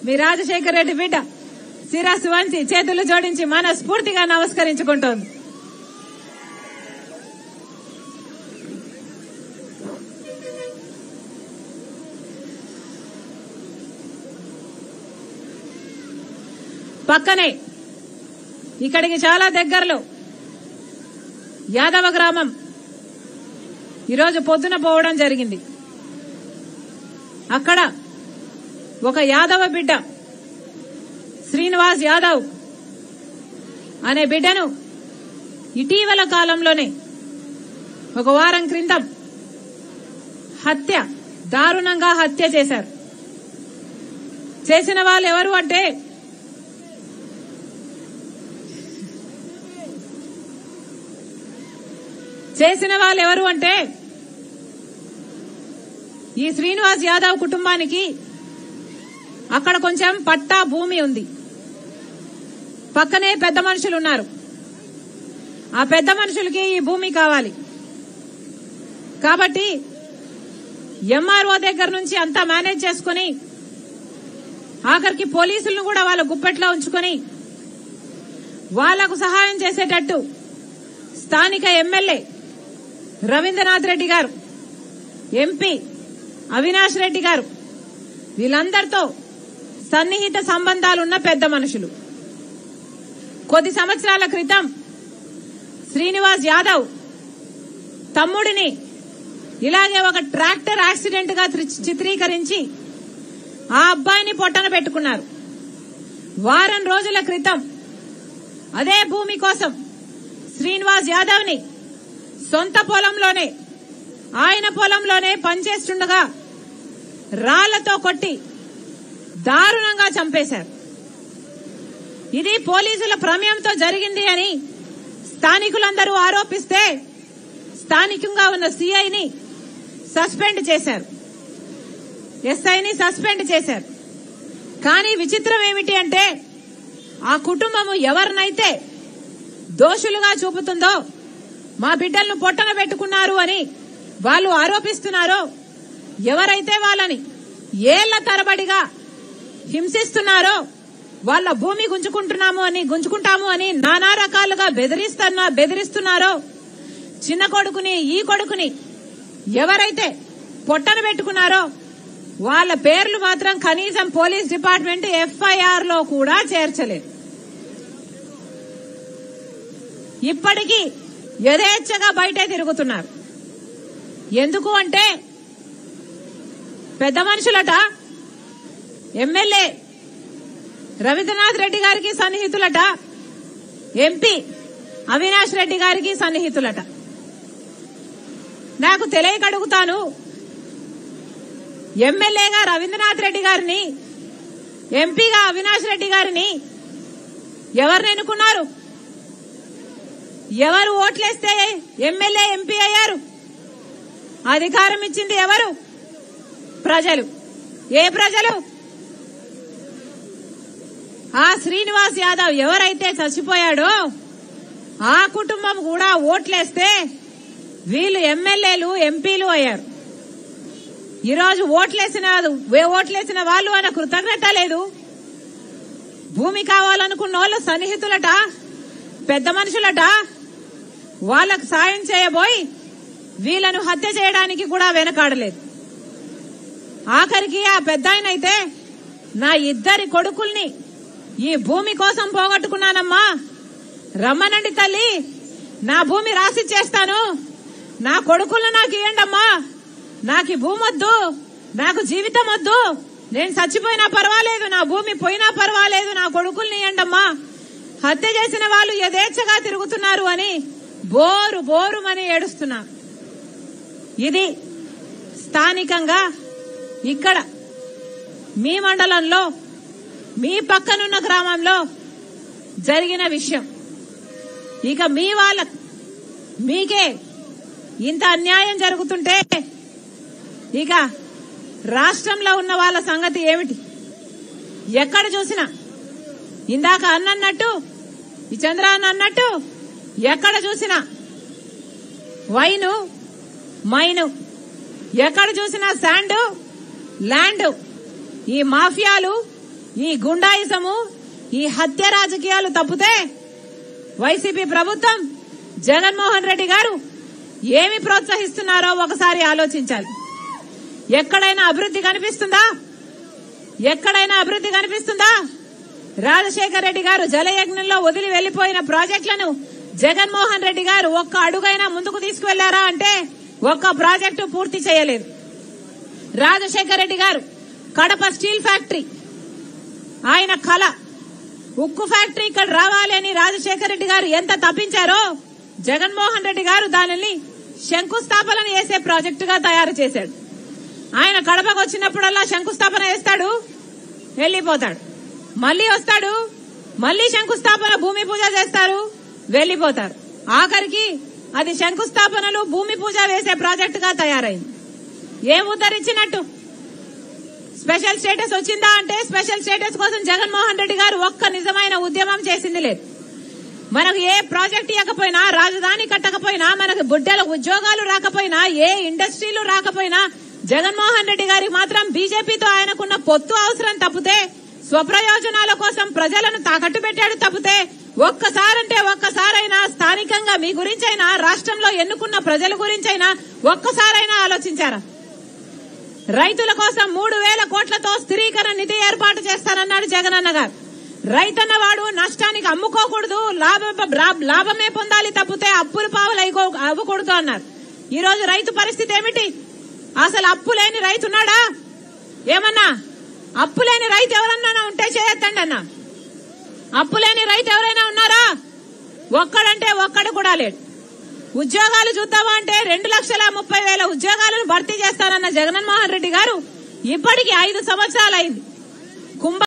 మీ రాజశేఖర్ రెడ్డి బిడ్డ శిరస్సు వంచి చేతులు జోడించి మనస్ఫూర్తిగా నమస్కరించుకుంటోంది. పక్కనే ఇక్కడికి చాలా దగ్గరలో యాదవ గ్రామం ఈరోజు పొద్దున పోవడం జరిగింది. అక్కడ ఒక యాదవ బిడ్డ శ్రీనివాస్ యాదవ్ అనే బిడ్డను ఇటీవల కాలంలోనే ఒక వారం క్రితం దారుణంగా హత్య చేశారు. చేసిన వాళ్ళు ఎవరు అంటే ఈ శ్రీనివాస్ యాదవ్ కుటుంబానికి అక్కడ కొంచెం పట్టా భూమి ఉంది. పక్కనే పెద్ద మనుషులు ఉన్నారు. ఆ పెద్ద మనుషులకి ఈ భూమి కావాలి కాబట్టి ఎంఆర్ఓ దగ్గర నుంచి అంతా మేనేజ్ చేసుకుని ఆఖరికి పోలీసులను కూడా వాళ్ళ గుప్పెట్లో ఉంచుకొని వాళ్లకు సహాయం చేసేటట్టు స్థానిక ఎమ్మెల్యే రవీంద్రనాథ్ రెడ్డి గారు, ఎంపీ అవినాష్ రెడ్డి గారు వీళ్ళందరితో సన్నిహిత సంబంధాలున్న పెద్ద మనుషులు. కొద్ది సంవత్సరాల క్రితం శ్రీనివాస్ యాదవ్ తమ్ముడిని ఇలాగే ఒక ట్రాక్టర్ యాక్సిడెంట్ గా చిత్రీకరించి ఆ అబ్బాయిని పొట్టన పెట్టుకున్నారు. వారం రోజుల క్రితం అదే భూమి కోసం శ్రీనివాస్ యాదవ్ ని సొంత పొలంలోనే ఆయన పొలంలోనే పనిచేస్తుండగా రాళ్లతో కొట్టి దారుణంగా చంపేశారు. ఇది పోలీసుల ప్రమేయంతో జరిగింది అని స్థానికులందరూ ఆరోపిస్తే స్థానికంగా ఉన్న సిఐని సస్పెండ్ చేశారు, ఎస్ఐని సస్పెండ్ చేశారు. కానీ విచిత్రం ఏమిటి అంటే ఆ కుటుంబము ఎవరినైతే దోషులుగా చూపుతుందో మా బిడ్డలను పొట్టన పెట్టుకున్నారు అని వాళ్ళు ఆరోపిస్తున్నారో, ఎవరైతే వాళ్ళని ఏళ్ల తరబడిగా హింసిస్తున్నారో, వాళ్ళ భూమి గుంజుకుంటాము అని నానా రకాలుగా బెదిరిస్తున్నారో, చిన్న కొడుకుని ఈ కొడుకుని ఎవరైతే పొట్టన పెట్టుకున్నారో వాళ్ళ పేర్లు మాత్రం కనీసం పోలీస్ డిపార్ట్మెంట్ ఎఫ్ఐఆర్ లో కూడా చేర్చలేదు. ఇప్పటికీ యథేచ్ఛగా బయటే తిరుగుతున్నారు. ఎందుకు అంటే పెద్ద మనుషులట ఎమ్మెల్యే రవీంద్రనాథ్ రెడ్డి గారికి సన్నిహితులట, ఎంపీ అవినాష్ రెడ్డి గారికి సన్నిహితులట. నాకు తెలియక అడుగుతాను, ఎమ్మెల్యేగా రవీంద్రనాథ్ రెడ్డి గారిని, ఎంపీగా అవినాష్ రెడ్డి గారిని ఎవరిని ఎన్నుకున్నారు? ఎవరు ఓట్లేస్తే ఎమ్మెల్యే ఎంపీ అయ్యారు? అధికారం ఇచ్చింది ఎవరు? ప్రజలు. ఏ ప్రజలు? ఆ శ్రీనివాస్ యాదవ్ ఎవరైతే చచ్చిపోయాడో ఆ కుటుంబం కూడా ఓట్లేస్తే వీళ్ళు ఎమ్మెల్యేలు ఎంపీలు అయ్యారు. ఈరోజు ఓట్లేసిన వాళ్ళు అన్న కృతజ్ఞత లేదు. భూమి కావాలనుకున్న వాళ్ళు సన్నిహితులట, పెద్ద మనుషులట, వాళ్లకు సాయం చేయబోయి వీళ్లను హత్య చేయడానికి కూడా వెనకాడలేదు. ఆఖరికి ఆ పెద్దాయనైతే నా ఇద్దరి కొడుకుల్ని ఈ భూమి కోసం పోగొట్టుకున్నానమ్మా, రమ్మనండి తల్లి, నా భూమి రాసిచ్చేస్తాను, నా కొడుకులను నాకు ఇయ్యండమ్మా, నాకు భూమి వద్దు, నాకు జీవితం వద్దు, నేను చచ్చిపోయినా పర్వాలేదు, నా భూమి పోయినా పర్వాలేదు, నా కొడుకుల్ని ఇయ్యండమ్మా, హత్య చేసిన వాళ్ళు యథేచ్ఛగా తిరుగుతున్నారు అని బోరుమని ఏడుస్తున్నారు. ఇది స్థానికంగా ఇక్కడ మీ మండలంలో మీ పక్కనున్న గ్రామంలో జరిగిన విషయం. ఇక మీకే ఇంత అన్యాయం జరుగుతుంటే ఇక రాష్ట్రంలో ఉన్న వాళ్ళ సంగతి ఏమిటి? ఎక్కడ చూసినా ఇందాక అన్నట్టు, ఈ చంద్ర అన్నట్టు ఎక్కడ చూసినా వైను మైను, ఎక్కడ చూసినా శాండ్ ల్యాండ్, ఈ మాఫియాలు ఈ గుండాయిజము, ఈ హత్య రాజకీయాలు తప్పితే వైసీపీ ప్రభుత్వం, జగన్మోహన్ రెడ్డి గారు ఏమి ప్రోత్సహిస్తున్నారో ఒకసారి ఆలోచించాలి. ఎక్కడైనా అభివృద్ధి కనిపిస్తుందా? ఎక్కడైనా అభివృద్ధి కనిపిస్తుందా? రాజశేఖర్ రెడ్డి గారు జలయజ్ఞంలో వదిలి వెళ్లిపోయిన ప్రాజెక్టులను జగన్మోహన్ రెడ్డి గారు ఒక్క అడుగైనా ముందుకు తీసుకువెళ్లారా అంటే ఒక్క ప్రాజెక్టు పూర్తి చేయలేదు. రాజశేఖర్ రెడ్డి గారు కడప స్టీల్ ఫ్యాక్టరీ ఆయన కళ, ఉక్కు ఫ్యాక్టరీ ఇక్కడ రావాలి అని రాజశేఖర్ రెడ్డి గారు ఎంత తప్పించారో జగన్మోహన్ రెడ్డి గారు దానిని శంకుస్థాపన చేసే ప్రాజెక్టుగా తయారు చేశాడు. ఆయన కడపకు వచ్చినప్పుడల్లా శంకుస్థాపన చేస్తాడు, వెళ్లిపోతాడు, మళ్లీ వస్తాడు, మళ్లీ శంకుస్థాపన భూమి పూజ చేస్తారు, వెళ్లిపోతారు. ఆఖరికి అది శంకుస్థాపనలు భూమి పూజ వేసే ప్రాజెక్టుగా తయారైంది. ఏం ఉద్ధరించినట్టు? స్పెషల్ స్టేటస్ వచ్చిందా అంటే స్పెషల్ స్టేటస్ కోసం జగన్మోహన్ రెడ్డి గారు ఒక్క నిజమైన ఉద్యమం చేసింది లేదు. మనకు ఏ ప్రాజెక్ట్ ఇవ్వకపోయినా, రాజధాని కట్టకపోయినా, మనకు బుడ్డల ఉద్యోగాలు రాకపోయినా, ఏ ఇండస్ట్రీలు రాకపోయినా జగన్మోహన్ రెడ్డి గారికి మాత్రం బీజేపీతో ఆయనకున్న పొత్తు అవసరం తప్పితే, స్వప్రయోజనాల కోసం ప్రజలను తాకట్టు పెట్టాడు తప్పితే ఒక్కసారంటే ఒక్కసారైనా స్థానికంగా మీ గురించైనా, రాష్ట్రంలో ఎన్నుకున్న ప్రజల గురించైనా ఒక్కసారైనా ఆలోచించారా? రైతుల కోసం 3,000 కోట్లతో స్థిరీకరణ నిధి ఏర్పాటు చేస్తానన్నాడు జగనన్న గారు. రైతన్న వాడు నష్టానికి అమ్ముకోకూడదు, లాభమే పొందాలి తప్పితే అప్పులు పావులు అవ్వకూడదు అన్నారు. ఈ రోజు రైతు పరిస్థితి ఏమిటి? అసలు అప్పు లేని రైతు ఉన్నాడా? ఏమన్నా అప్పు లేని రైతు ఎవరన్నా ఉంటే చేయొద్దండి అన్న. అప్పు లేని రైతు ఎవరైనా ఉన్నారా? ఒక్కడంటే ఒక్కడు కూడా లేడు. ఉద్యోగాలు చూద్దామా అంటే 2,30,000 ఉద్యోగాలను భర్తీ చేస్తానన్న జగన్మోహన్ రెడ్డి గారు ఇప్పటికి 5 సంవత్సరాలైంది.